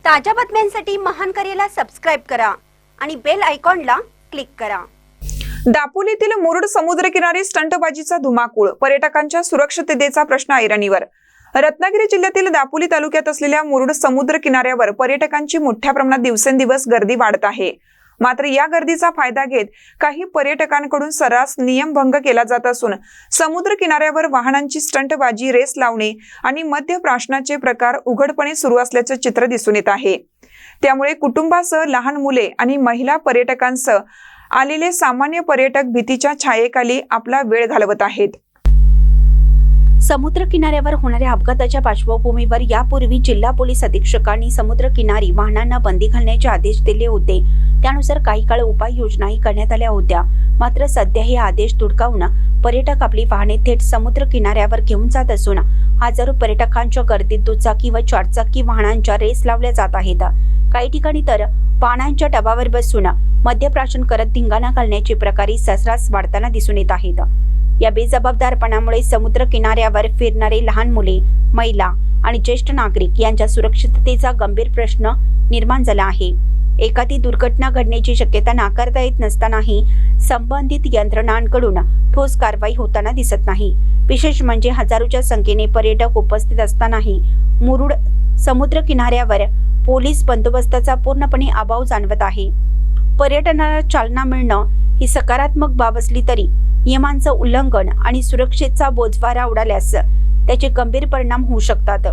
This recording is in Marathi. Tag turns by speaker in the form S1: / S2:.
S1: ताज्या बातम्यांसाठी महान करेला सबस्क्राइब करा आणि बेल आयकॉनला क्लिक करा।
S2: दापोलीतील मुरुड समुद्रकिनारी स्टंटबाजीचा धुमाकूळ, पर्यटकांच्या सुरक्षिततेचा प्रश्न ऐरणीवर। रत्नागिरी जिल्ह्यातील दापोली तालुक्यात असलेल्या मुरुड समुद्र किनाऱ्यावर पर्यटकांची मोठ्या प्रमाणात दिवसेंदिवस गर्दी वाढत आहे। मात्र या गर्दीचा फायदा घेत काही पर्यटकांकडून सर्रास नियमभंग केला जात असून समुद्र किनाऱ्यावर वाहनांची स्टंटबाजी, रेस लावणे आणि मद्यप्राशनाचे प्रकार उघडपणे सुरू असल्याचे चित्र दिसून येत आहे। त्यामुळे कुटुंबासह लहान मुले आणि महिला पर्यटकांसह आलेले सामान्य पर्यटक भीतीच्या छायेखाली आपला वेळ घालवत आहेत।
S1: समुद्र किनाऱ्यावर होणाऱ्या अपघाताच्या पार्श्वभूमीवर यापूर्वी जिल्हा पोलीस अधीक्षकांनी समुद्र किनारी वाहनांना बंदी घालण्याचे आदेश दिले होते। त्यानुसार काही काळ उपाययोजनाही करण्यात आल्या होत्या। मात्र सध्या हे आदेश धुडकावून पर्यटक आपली वाहने थेट समुद्र किनाऱ्यावर घेऊन जात असून हजारो पर्यटकांच्या गर्दीत दुचाकी व चारचाकी वाहनांच्या रेस लावल्या जात आहेत। काही ठिकाणी तर वाहनांच्या डबावर बसून मद्यप्राशन करत धिंगाणा घालण्याचे प्रकार सर्रास वाढताना दिसून येत आहेत। या बेजबाबदारपणामुळे समुद्र किनाऱ्यावर फिरणारे लहान मुले, महिला आणि ज्येष्ठ नागरिक यांच्या सुरक्षिततेचा गंभीर प्रश्न निर्माण झाला आहे। एखादी दुर्घटना घडण्याची शक्यता नाकारता येत नसतानाही संबंधित यंत्रणांकडून ठोस कारवाई होताना दिसत नाही। विशेष म्हणजे हजारोच्या संख्येने पर्यटक उपस्थित असतानाही मुरुड समुद्र किनाऱ्यावर पोलीस बंदोबस्ताचा पूर्णपणे अभाव जाणवत आहे। पर्यटनाला चालना मिळणं ही सकारात्मक बाब असली तरी नियमांचं उल्लंघन आणि सुरक्षेचा बोजवारा उडाल्यास त्याचे गंभीर परिणाम होऊ शकतात।